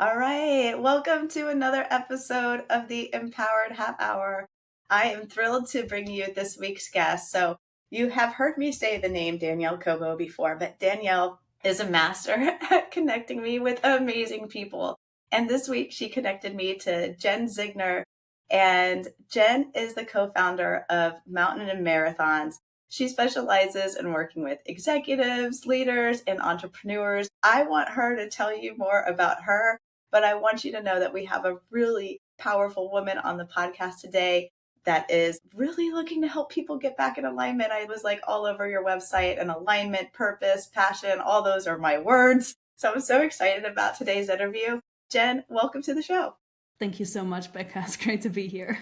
All right. Welcome to another episode of the Empowered Half Hour. I am thrilled to bring you this week's guest. So, you have heard me say the name Danielle Cobo before, but Danielle is a master at connecting me with amazing people. And this week, she connected me to Jen Ziegner. And Jen is the co founder of Mountain and Marathons. She specializes in working with executives, leaders, and entrepreneurs. I want her to tell you more about her, but I want you to know that we have a really powerful woman on the podcast today that is really looking to help people get back in alignment. I was like all over your website, and alignment, purpose, passion, all those are my words. So I'm so excited about today's interview. Jen, welcome to the show. Thank you so much, Becca. It's great to be here.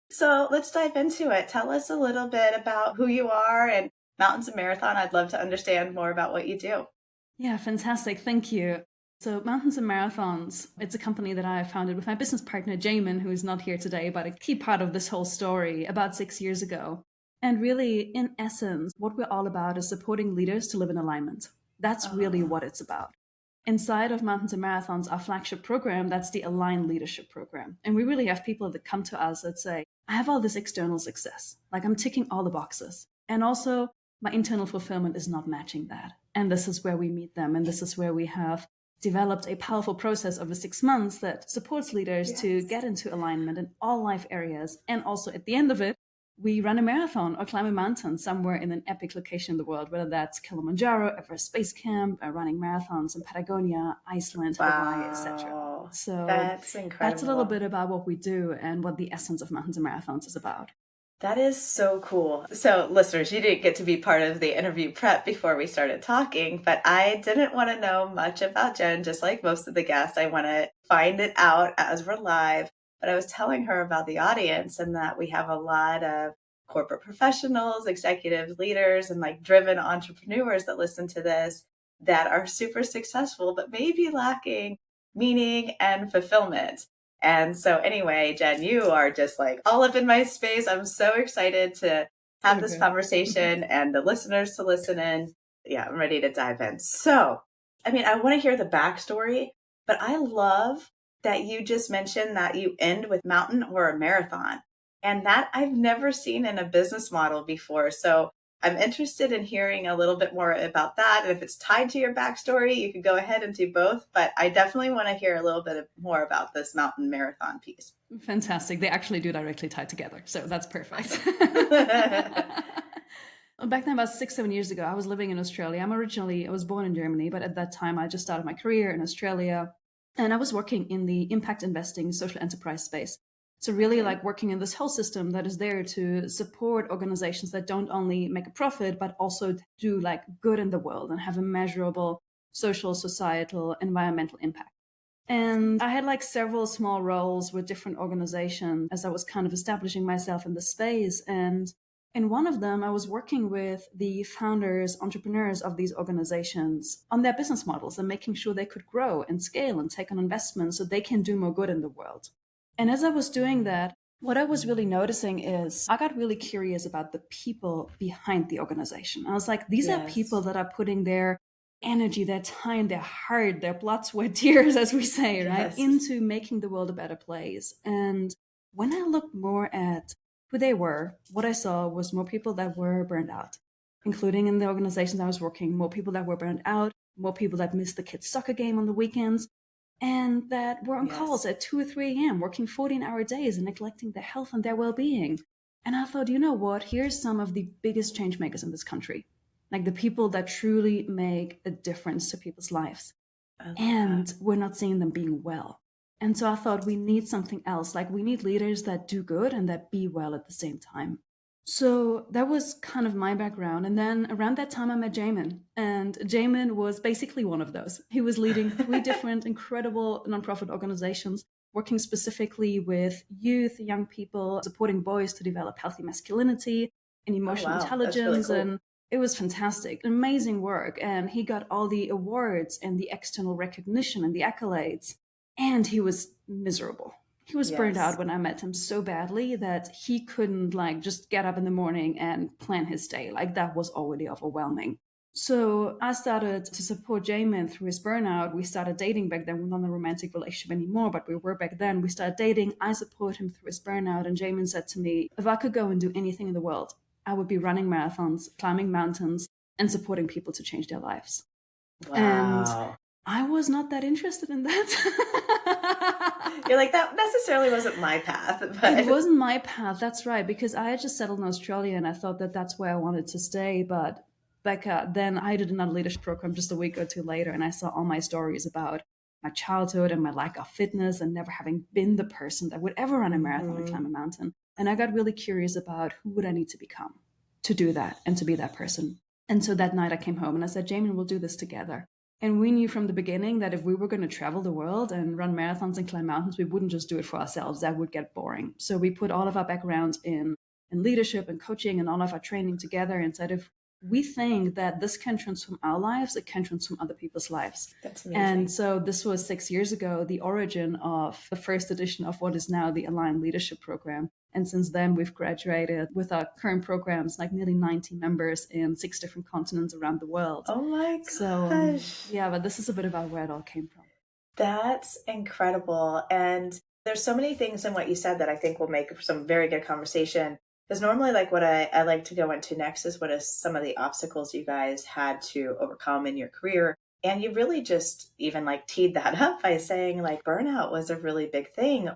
So let's dive into it. Tell us a little bit about who you are and Mountains and Marathon. I'd love to understand more about what you do. Yeah, fantastic. Thank you. So Mountains and Marathons, it's a company that I founded with my business partner, Jamin, who is not here today, but a key part of this whole story about 6 years ago. And really, in essence, what we're all about is supporting leaders to live in alignment. That's really what it's about. Inside of Mountains and Marathons, our flagship program, that's the Aligned Leadership Program. And we really have people that come to us that say, I have all this external success, like I'm ticking all the boxes. And also, my internal fulfillment is not matching that. And this is where we meet them. And this is where we have developed a powerful process over 6 months that supports leaders to get into alignment in all life areas. And also at the end of it, we run a marathon or climb a mountain somewhere in an epic location in the world, whether that's Kilimanjaro, Everest Base Camp, running marathons in Patagonia, Iceland, Hawaii, etc. So That's incredible. that's a little bit about what we do and what the essence of Mountains and Marathons is about. That is so cool. So, listeners, you didn't get to be part of the interview prep before we started talking, but I didn't want to know much about Jen, just like most of the guests. I want to find it out as we're live. But I was telling her about the audience and that we have a lot of corporate professionals, executives, leaders, and like driven entrepreneurs that listen to this that are super successful, but maybe lacking meaning and fulfillment. And so anyway, Jen, you are just like all up in my space. I'm so excited to have this conversation and the listeners to listen in. Yeah, I'm ready to dive in. So, I want to hear the backstory, but I love that you just mentioned that you end with mountain or a marathon. And that I've never seen in a business model before. So I'm interested in hearing a little bit more about that. And if it's tied to your backstory, you could go ahead and do both. But I definitely want to hear a little bit more about this mountain marathon piece. Fantastic. They actually do directly tie together. So that's perfect. Back then, about 6-7 years ago, I was living in Australia. I was born in Germany, but at that time, I just started my career in Australia. And I was working in the impact investing social enterprise space. So really like working in this whole system that is there to support organizations that don't only make a profit, but also do like good in the world and have a measurable social, societal, environmental impact. And I had like several small roles with different organizations as I was kind of establishing myself in the space. And in one of them, I was working with the founders, entrepreneurs of these organizations on their business models and making sure they could grow and scale and take on investments so they can do more good in the world. And as I was doing that, what I was really noticing is I got really curious about the people behind the organization. I was like, these are people that are putting their energy, their time, their heart, their blood, sweat, tears, as we say, right, into making the world a better place. And when I looked more at who they were, what I saw was more people that were burned out, including in the organizations I was working, more people that were burned out, more people that missed the kids' soccer game on the weekends, and that were on calls at 2 or 3 a.m., working 14-hour days and neglecting their health and their well-being. And I thought, you know what? Here's some of the biggest change makers in this country, like the people that truly make a difference to people's lives. And we're not seeing them being well. And so I thought we need something else. Like we need leaders that do good and that be well at the same time. So that was kind of my background. And then around that time, I met Jamin. And Jamin was basically one of those. He was leading 3 different incredible nonprofit organizations, working specifically with youth, young people, supporting boys to develop healthy masculinity and emotional intelligence. Really cool. And it was fantastic, amazing work. And he got all the awards and the external recognition and the accolades. And he was miserable. He was burned out when I met him so badly that he couldn't like just get up in the morning and plan his day. Like that was already overwhelming. So I started to support Jamin through his burnout. We started dating back then. We're not in a romantic relationship anymore, but we were back then. We started dating. I support him through his burnout. And Jamin said to me, if I could go and do anything in the world, I would be running marathons, climbing mountains, and supporting people to change their lives. And Wow. I was not that interested in that. You're like, that necessarily wasn't my path, It but wasn't my path. That's right. Because I had just settled in Australia and I thought that that's where I wanted to stay. But Becca, then I did another leadership program just a week or two later, and I saw all my stories about my childhood and my lack of fitness and never having been the person that would ever run a marathon and climb a mountain. And I got really curious about who would I need to become to do that and to be that person. And so that night I came home and I said, Jamin, we'll do this together. And we knew from the beginning that if we were going to travel the world and run marathons and climb mountains, we wouldn't just do it for ourselves. That would get boring. So we put all of our backgrounds in leadership and coaching and all of our training together and said, if we think that this can transform our lives, it can transform other people's lives. that's amazing. And so this was 6 years ago, the origin of the first edition of what is now the Aligned Leadership Program. And since then, we've graduated with our current programs, like nearly 90 members in 6 different continents around the world. Oh my gosh. So, yeah, but this is a bit about where it all came from. That's incredible. And there's so many things in what you said that I think will make some very good conversation. Because normally, like what I like to go into next is what is some of the obstacles you guys had to overcome in your career. And you really just even like teed that up by saying like burnout was a really big thing.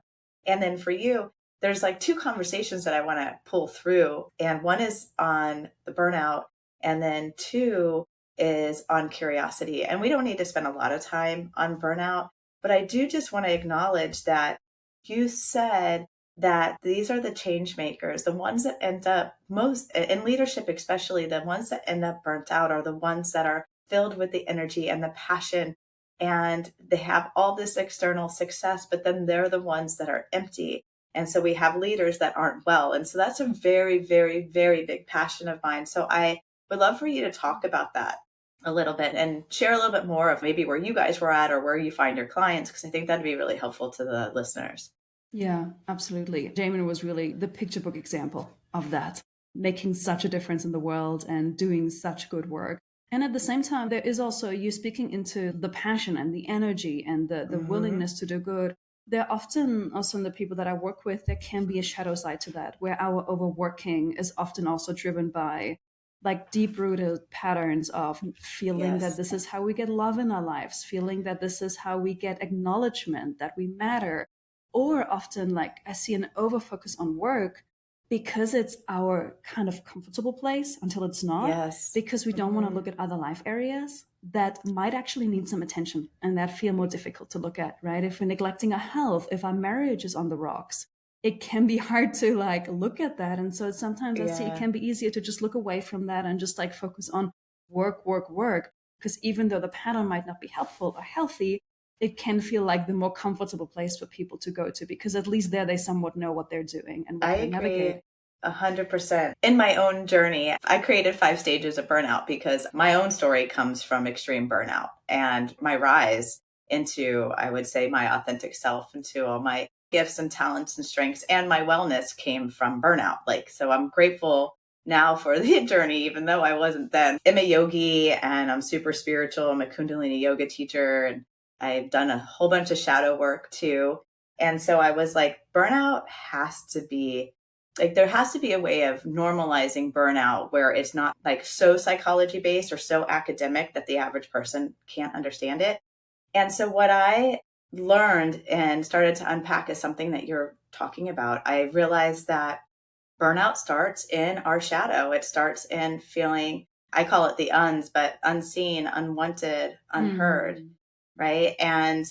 And then for you, there's like two conversations that I want to pull through. And one is on the burnout, and then two is on curiosity. And we don't need to spend a lot of time on burnout, but I do just want to acknowledge that you said that these are the change makers, the ones that end up most in leadership, especially the ones that end up burnt out are the ones that are filled with the energy and the passion. And they have all this external success, but then they're the ones that are empty. And so we have leaders that aren't well. And so that's a very, very, very big passion of mine. So I would love for you to talk about that a little bit and share a little bit more of maybe where you guys were at or where you find your clients, because I think that'd be really helpful to the listeners. Yeah, absolutely. Jamin was really the picture book example of that, making such a difference in the world and doing such good work. And at the same time, there is also you speaking into the passion and the energy and the willingness to do good. There often also in the people that I work with, there can be a shadow side to that, where our overworking is often also driven by like deep rooted patterns of feeling that this is how we get love in our lives, feeling that this is how we get acknowledgement, that we matter. Or often, like I see an overfocus on work because it's our kind of comfortable place until it's not. Yes. Because we don't want to look at other life areas that might actually need some attention and that feel more difficult to look at, right? If we're neglecting our health, if our marriage is on the rocks, it can be hard to like look at that. And so sometimes I see it can be easier to just look away from that and just like focus on work, work, work. Because even though the pattern might not be helpful or healthy, it can feel like the more comfortable place for people to go to, because at least there they somewhat know what they're doing and what they navigate. 100%. In my own journey, I created 5 stages of burnout because my own story comes from extreme burnout, and my rise into, I would say, my authentic self, into all my gifts and talents and strengths and my wellness came from burnout. Like, so I'm grateful now for the journey, even though I wasn't then. I'm a yogi and I'm super spiritual. I'm a Kundalini yoga teacher, and I've done a whole bunch of shadow work too. And so I was like, burnout has to be like, there has to be a way of normalizing burnout where it's not like so psychology based or so academic that the average person can't understand it. And so what I learned and started to unpack is something that you're talking about. I realized that burnout starts in our shadow. It starts in feeling, I call it the uns, but unseen, unwanted, unheard, right? And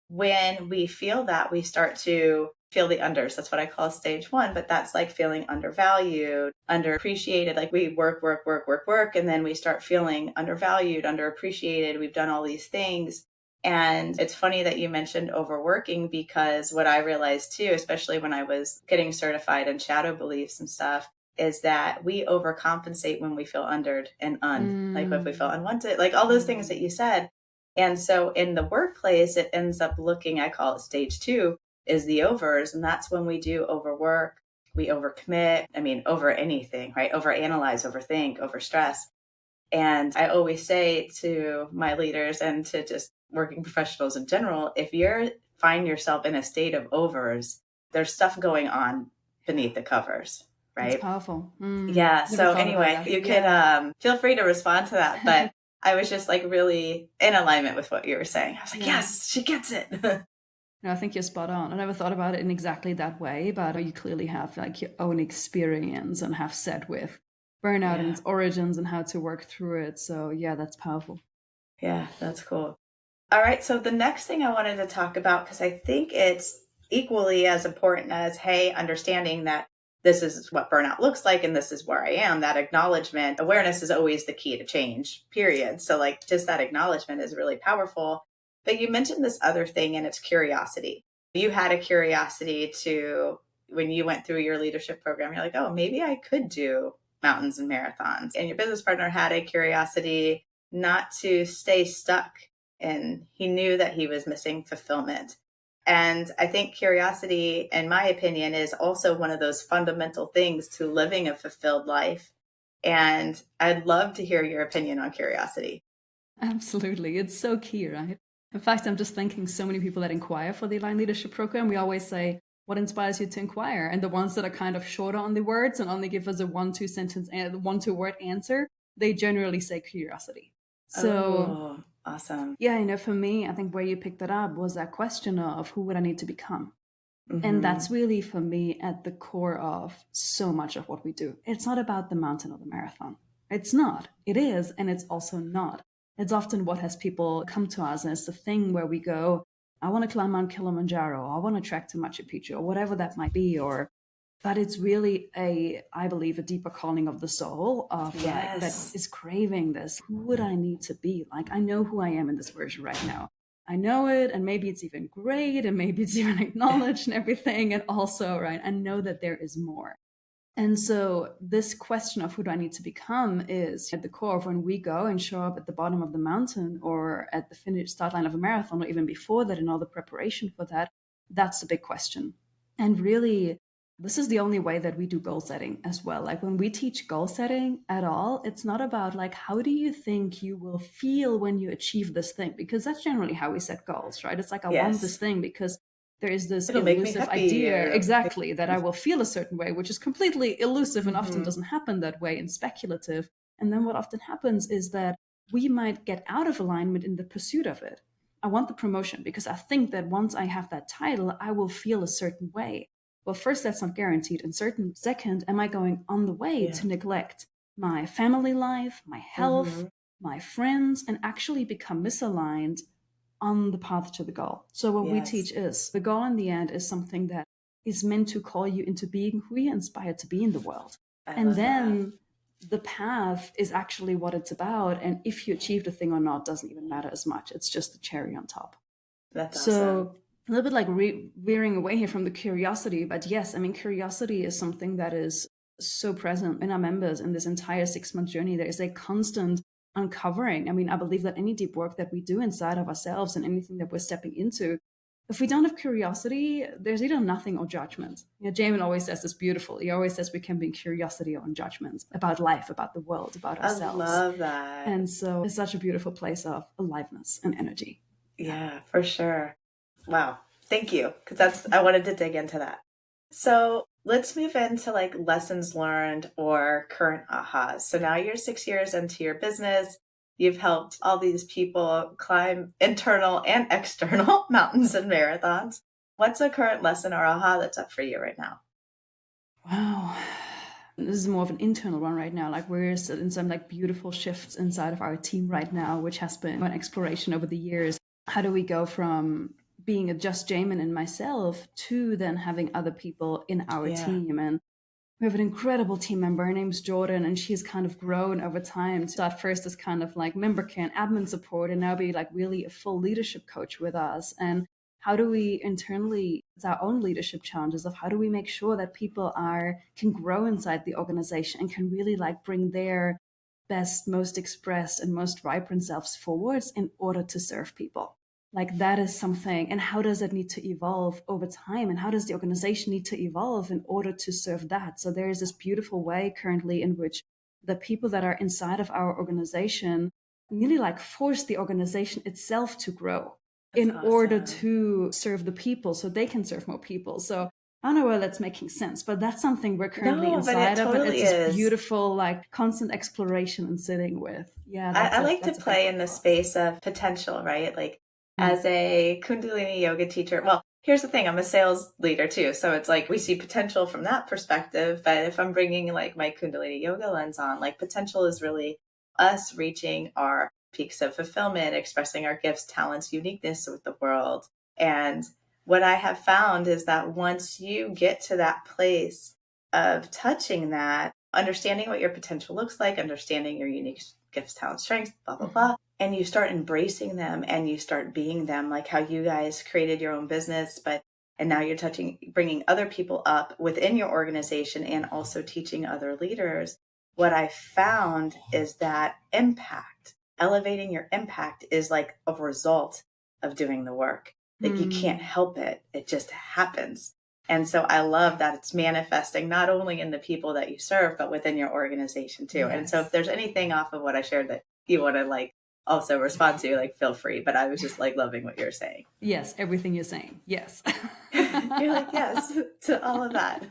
when we feel that, we start to feel the unders. That's what I call stage 1, but that's like feeling undervalued, underappreciated. Like we work, work, work, work, work, and then we start feeling undervalued, underappreciated. We've done all these things. And it's funny that you mentioned overworking, because what I realized too, especially when I was getting certified in shadow beliefs and stuff, is that we overcompensate when we feel undered and like if we feel unwanted, like all those things that you said. And so in the workplace, it ends up looking, I call it stage 2, is the overs. And that's when we do overwork, we overcommit. I mean, over anything, right? Overanalyze, overthink, overstress. And I always say to my leaders and to just working professionals in general, if you're find yourself in a state of overs, there's stuff going on beneath the covers, That's right? powerful. Yeah. Never So thought about anyway, that. you could Yeah. feel free to respond to that. But I was just like really in alignment with what you were saying. I was like, Yeah. yes, she gets it. No, I think you're spot on. I never thought about it in exactly that way, but you clearly have like your own experience and have set with burnout and Yeah. its origins and how to work through it. So yeah, that's powerful. Yeah, that's cool. All right. So the next thing I wanted to talk about, because I think it's equally as important as, hey, understanding that this is what burnout looks like and this is where I am, that acknowledgement, awareness is always the key to change, period. So, like, just that acknowledgement is really powerful. But you mentioned this other thing, and it's curiosity. You had a curiosity to, when you went through your leadership program, you're like, oh, maybe I could do mountains and marathons. And your business partner had a curiosity not to stay stuck, and he knew that he was missing fulfillment. And I think curiosity, in my opinion, is also one of those fundamental things to living a fulfilled life. And I'd love to hear your opinion on curiosity. Absolutely. It's so key, right? In fact, I'm just thinking so many people that inquire for the Aligned Leadership Program, we always say, what inspires you to inquire? And the ones that are kind of shorter on the words and only give us a 1-2 sentence and 1-2 word answer, they generally say curiosity. So Oh, awesome. yeah, for me, I think where you picked that up was that question of who would I need to become? And Hmm. that's really, for me, at the core of so much of what we do. It's not about the mountain or the marathon. It's not. It is, and it's also not. It's often what has people come to us, and it's the thing where we go, I want to climb Mount Kilimanjaro, or I want to trek to Machu Picchu, or whatever that might be, but it's really I believe, a deeper calling of the soul of like that Yes. is craving this. Who would I need to be? Like, I know who I am in this version right now. I know it, and maybe it's even great, and maybe it's even acknowledged and everything. And also, right, I know that there is more. And so, this question of who do I need to become is at the core of when we go and show up at the bottom of the mountain or at the finish start line of a marathon, or even before that, and all the preparation for that. That's the big question. And really, this is the only way that we do goal setting as well. Like when we teach goal setting at all, it's not about like, how do you think you will feel when you achieve this thing? Because that's generally how we set goals, right? It's like, I want this Yes. thing because there is this It'll make me elusive happy idea, or exactly, that I will feel a certain way, which is completely elusive and often hmm. doesn't happen that way and speculative. And then what often happens is that we might get out of alignment in the pursuit of it. I want the promotion because I think that once I have that title, I will feel a certain way. Well, first, that's not guaranteed. And certain, second, am I going on the way Yeah. to neglect my family life, my health, Hmm. my friends, and actually become misaligned on the path to the goal? So what we Yes. teach is the goal in the end is something that is meant to call you into being who you're inspired to be in the world. I And love that. then the path is actually what it's about. And if you achieve the thing or not doesn't even matter as much. It's just the cherry on top. That's awesome. So a little bit like veering away here from the curiosity, but yes, I mean, curiosity is something that is so present in our members in this entire 6-month journey. There is a constant uncovering. I mean, I believe that any deep work that we do inside of ourselves and anything that we're stepping into, if we don't have curiosity, there's either nothing or judgment. Jamin always says this beautiful. He always says we can be in curiosity or in judgment about life, about the world, about I ourselves. love that. And so it's such a beautiful place of aliveness and energy. Yeah. Yeah, for sure. Wow. Thank you. Because I wanted to dig into that. So let's move into like lessons learned or current ahas. So now you're 6 years into your business. You've helped all these people climb internal and external mountains and marathons. What's a current lesson or aha that's up for you right now? Wow. This is more of an internal one right now. Like we're in some like beautiful shifts inside of our team right now, which has been an exploration over the years. How do we go from being a just Jamin and myself to then having other people in our Yeah. team? And we have an incredible team member. Her name's Jordan, and she's kind of grown over time to start first as kind of like member care and admin support, and now be like really a full leadership coach with us. And how do we internally, it's our own leadership challenges of how do we make sure that people can grow inside the organization and can really like bring their best, most expressed, and most vibrant selves forwards in order to serve people. Like that is something, and how does it need to evolve over time, and how does the organization need to evolve in order to serve that? So there is this beautiful way currently in which the people that are inside of our organization nearly like force the organization itself to grow That's in order awesome. to serve the people so they can serve more people. So I don't know whether that's making sense, but that's something we're currently No, but it inside of. And it's totally this is. beautiful, like constant exploration and sitting with. Yeah, I like to that's a big play one in the for us. space of potential, right? Like Mm. as a Kundalini yoga teacher, well, here's the thing, I'm a sales leader too. So it's like we see potential from that perspective. But if I'm bringing like my Kundalini yoga lens on, like potential is really us reaching our peaks of fulfillment, expressing our gifts, talents, uniqueness with the world. And what I have found is that once you get to that place of touching that, understanding what your potential looks like, understanding your unique gifts, talents, strengths, blah, blah, Mhm. blah. And you start embracing them and you start being them, like how you guys created your own business, and now you're bringing other people up within your organization and also teaching other leaders. What I found is that impact, elevating your impact is like a result of doing the work. Like you can't Mm. help it. It just happens. And so I love that it's manifesting not only in the people that you serve, but within your organization too. And so if Yes. there's anything off of what I shared that you want to like also respond to, like feel free. But I was just like loving what you're saying. Yes, everything you're saying. Yes. You're like, yes, to all of that.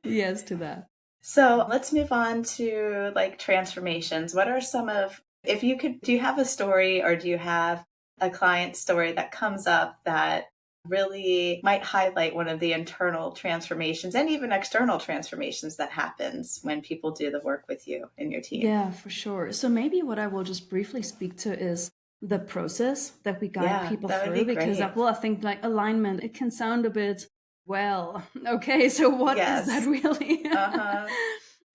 Yes to that. So let's move on to like transformations. What are some of, if you could, do you have a story or do you have a client story that comes up that really might highlight one of the internal transformations and even external transformations that happens when people do the work with you and your team? Yeah, for sure. So maybe what I will just briefly speak to is the process that we guide Yeah, people that would through, be because great. that will, I think, like alignment, it can sound a bit, well, okay, so what is that Yes. really? Uh-huh.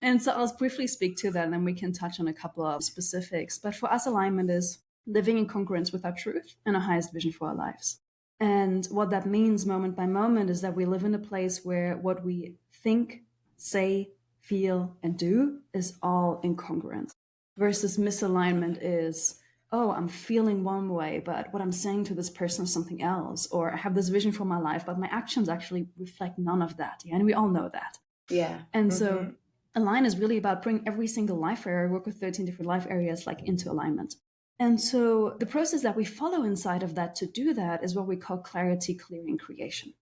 And so I'll briefly speak to that, and then we can touch on a couple of specifics. But for us, alignment is living in congruence with our truth and our highest vision for our lives. And what that means moment by moment is that we live in a place where what we think, say, feel, and do is all incongruent. Versus misalignment is, oh, I'm feeling one way, but what I'm saying to this person is something else. Or I have this vision for my life, but my actions actually reflect none of that. Yeah? And we all know that. Yeah. And so Mm-hmm. align is really about bringing every single life area. I work with 13 different life areas like into alignment. And so the process that we follow inside of that to do that is what we call clarity, clearing, creation.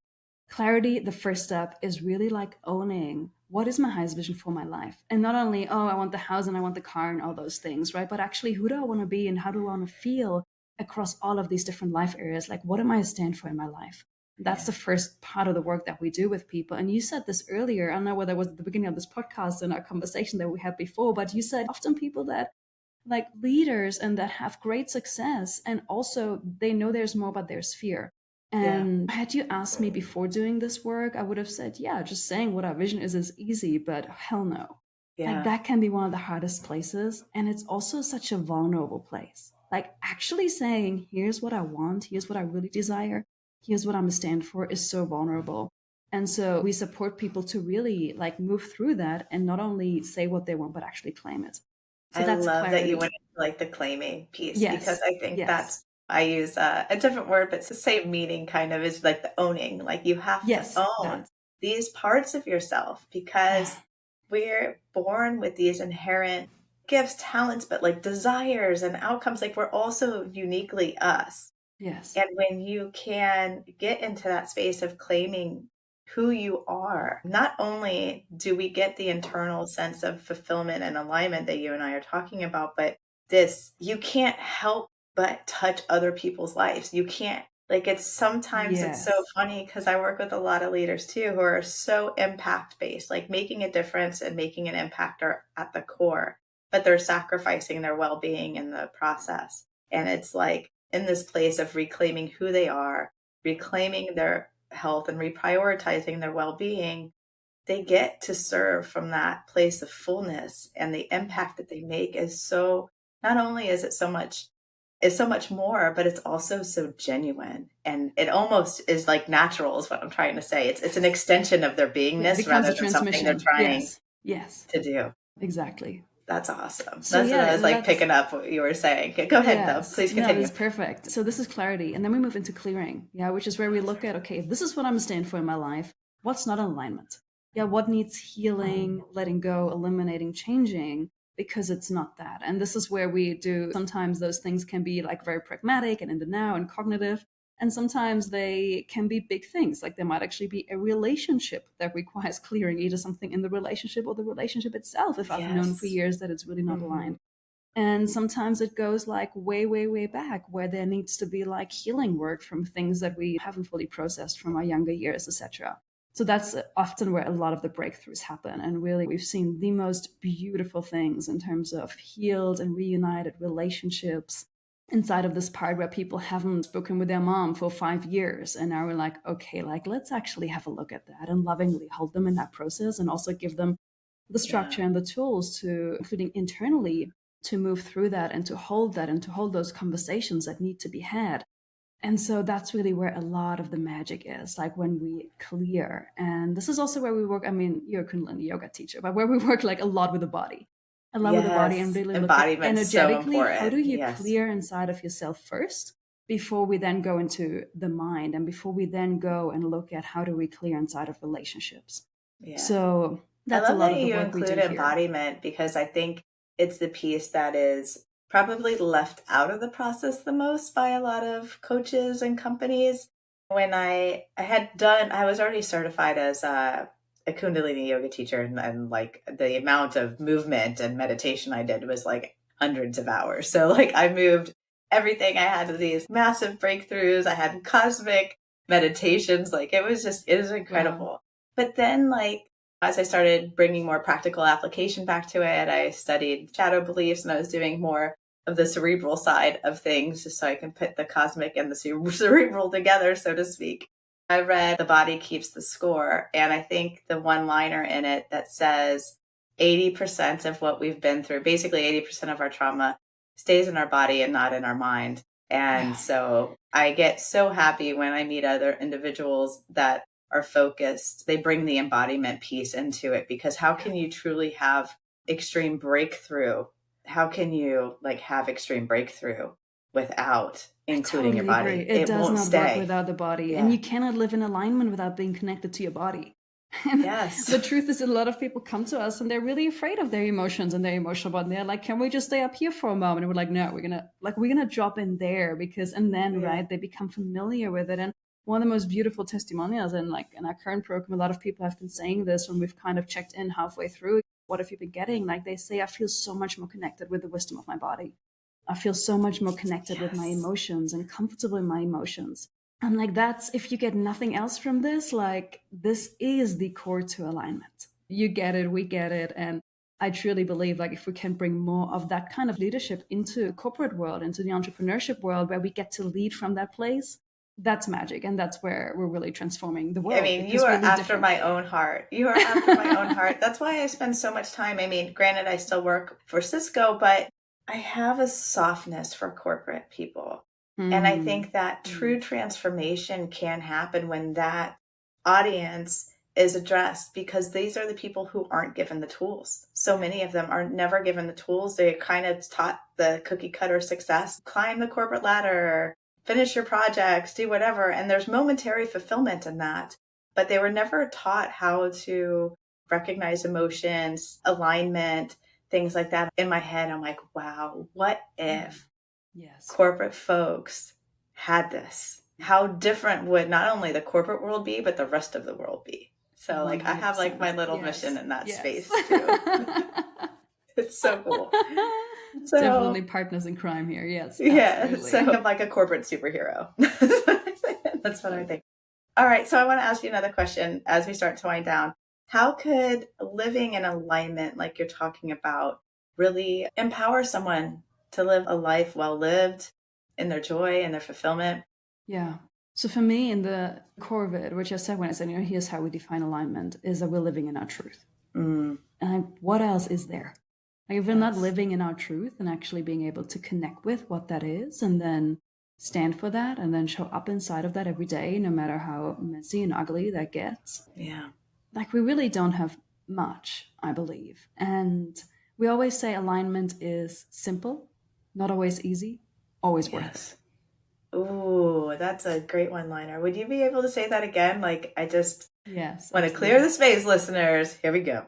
Clarity, the first step is really like owning what is my highest vision for my life. And not only, oh, I want the house and I want the car and all those things, right? But actually, who do I want to be and how do I want to feel across all of these different life areas? Like, what am I stand for in my life? That's Yeah. the first part of the work that we do with people. And you said this earlier. I don't know whether it was at the beginning of this podcast in our conversation that we had before, but you said often people that like leaders and that have great success and also they know there's more but there's fear. Yeah. And had you asked me before doing this work, I would have said, yeah, just saying what our vision is easy, but hell no. Like Yeah. that can be one of the hardest places. And it's also such a vulnerable place. Like actually saying, here's what I want, here's what I really desire, here's what I'm a stand for is so vulnerable. And so we support people to really like move through that and not only say what they want, but actually claim it. So I that's love that you went clarity. into like the claiming piece because Yes. I think Yes. that's, I use a different word, but it's the same meaning kind of is like the owning. Like you have to Yes. own That. these parts of yourself Yeah. because we're born with these inherent gifts, talents, but like desires and outcomes. Like we're also uniquely us. Yes. And when you can get into that space of claiming who you are, not only do we get the internal sense of fulfillment and alignment that you and I are talking about, but this, you can't help but touch other people's lives. You can't, like, it's sometimes it's so Yes. funny because I work with a lot of leaders too who are so impact based, like making a difference and making an impact are at the core, but they're sacrificing their well being in the process. And it's like, in this place of reclaiming who they are, reclaiming their health and reprioritizing their well-being, they get to serve from that place of fullness and the impact that they make is so, not only is it so much, is so much more, but it's also so genuine and it almost is like natural is what I'm trying to say. It's an extension of their Yeah. It beingness becomes rather a than something they're transmission. trying Yes. Yes. to do. Exactly. That's awesome. So That's what I yeah, was like that's picking up what you were saying. Go ahead though. yes. Please No, continue. that's perfect. So this is clarity. And then we move into clearing. Yeah, which is where we look at, okay, if this is what I'm stand for in my life, what's not in alignment? yeah, what needs healing, letting go, eliminating, changing, because it's not that. And this is where we do, sometimes those things can be like very pragmatic and in the now and cognitive. And sometimes they can be big things. Like there might actually be a relationship that requires clearing, either something in the relationship or the relationship itself, if I've known for Yes. years that it's really not Hmm. aligned. And sometimes it goes like way, way, way back, where there needs to be like healing work from things that we haven't fully processed from our younger years, etc. So that's often where a lot of the breakthroughs happen. And really, we've seen the most beautiful things in terms of healed and reunited relationships inside of this part where people haven't spoken with their mom for 5 years. And now we're like, okay, like let's actually have a look at that and lovingly hold them in that process, and also give them the Yeah. structure and the tools to, including internally, to move through that and to hold that and to hold those conversations that need to be had. And so that's really where a lot of the magic is, like when we clear. And this is also where we work. I mean, you're a Kundalini yoga teacher, but where we work like a lot with the body, a lot with the body, and Yes. really look at Embodiment's so energetically, how do important. you Yes. clear inside of yourself first before we then go into the mind, and before we then go and look at how do we clear inside of relationships. Yeah. So I that's a love lot that of the you work we include do here. embodiment because I think it's the piece that is probably left out of the process the most by a lot of coaches and companies. When I had done, I was already certified as a Kundalini yoga teacher, and like the amount of movement and meditation I did was like hundreds of hours. So like I moved everything. I had these massive breakthroughs. I had cosmic meditations. Like it was Wow. incredible. But then like as I started bringing more practical application back to it, I studied shadow beliefs and I was doing more of the cerebral side of things just so I can put the cosmic and the cerebral together, so to speak. I read The Body Keeps the Score, and I think the one liner in it that says 80% of what we've been through, basically 80% of our trauma, stays in our body and not in our mind. And Yeah. so I get so happy when I meet other individuals that are focused. They bring the embodiment piece into it because how Yeah. can you truly have extreme breakthrough? How can you like have extreme breakthrough without I including your totally agree. body? It It does won't not work stay. without the body. And Yeah. you cannot live in alignment without being connected to your body. And Yes. the truth is, a lot of people come to us and they're really afraid of their emotions and their emotional body. And they're like, can we just stay up here for a moment? And we're like, no, we're gonna drop in there, because, and then Yeah. right, they become familiar with it. And one of the most beautiful testimonials, and like in our current program, a lot of people have been saying this when we've kind of checked in halfway through. What have you been getting? Like they say, I feel so much more connected with the wisdom of my body. I feel so much more connected with my Yes. emotions and comfortable in my emotions. And like that's, if you get nothing else from this, like this is the core to alignment. You get it, we get it. And I truly believe like if we can bring more of that kind of leadership into the corporate world, into the entrepreneurship world, where we get to lead from that place, that's magic. And that's where we're really transforming the I world, mean, you because are we lead after my differently. own heart. You are after my own heart. That's why I spend so much time. I mean, granted, I still work for Cisco, but I have a softness for corporate people. And I Mm, think that mm, true transformation can happen when that audience is addressed because these are the people who aren't given the tools. So many of them are never given the tools. They're kind of taught the cookie cutter success, climb the corporate ladder, finish your projects, do whatever. And there's momentary fulfillment in that. But they were never taught how to recognize emotions, alignment, things like that. In my head, I'm like, wow, what mm. if Yes. corporate folks had this? How different would not only the corporate world be, but the rest of the world be? So, like, I have like my 100%. little mission Yes. in that Yes. space too. It's so cool. Definitely So, partners in crime here. Yes, yeah, so absolutely. I'm like a corporate superhero. That's what I think. All right, so I want to ask you another question as we start to wind down. How could living in alignment, like you're talking about, really empower someone to live a life well lived in their joy and their fulfillment? Yeah. So for me, in the core of it, which I said when I said, here's how we define alignment, is that we're living in our truth. Mm, And what else is there? Like if we're not yes. living in our truth and actually being able to connect with what that is, and then stand for that, and then show up inside of that every day, no matter how messy and ugly that gets, Yeah. like we really don't have much, I believe. And we always say alignment is simple, not always easy, always worth it. Yes. Ooh, that's a great one-liner. Would you be able to say that again? Like, I just Yes, want to clear absolutely. the space, listeners. Here we go.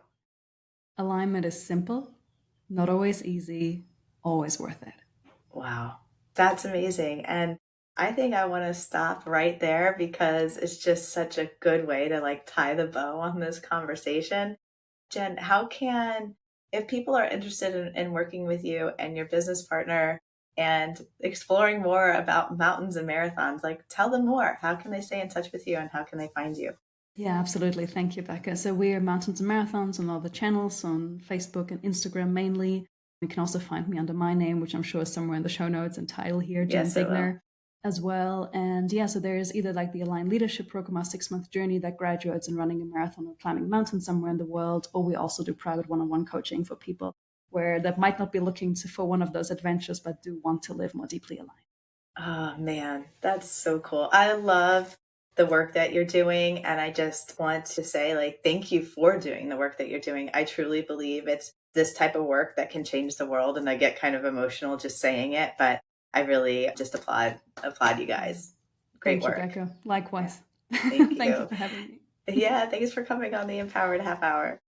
Alignment is simple, not always easy, always worth it. Wow, that's amazing. And I think I want to stop right there because it's just such a good way to like tie the bow on this conversation. Jen, how can, if people are interested in working with you and your business partner and exploring more about mountains and marathons, like tell them more. How can they stay in touch with you and how can they find you? Yeah, absolutely. Thank you, Becca. So we're Mountains and Marathons on all the channels on Facebook and Instagram mainly. You can also find me under my name, which I'm sure is somewhere in the show notes and title here, Jen Yes, it will. Ziegner, as well. And yeah, so there's either like the Aligned Leadership Program, our 6-month journey that graduates in running a marathon or climbing a mountain somewhere in the world, or we also do private one-on-one coaching for people where that might not be looking to, for one of those adventures, but do want to live more deeply aligned. Oh man, that's so cool. I love the work that you're doing. And I just want to say, like, thank you for doing the work that you're doing. I truly believe it's this type of work that can change the world. And I get kind of emotional just saying it, but I really just applaud you guys. Great Thank you, work. Becca. Yeah. Likewise. Thank Thank you you. for having me. Yeah. Thanks for coming on the Empowered Half Hour.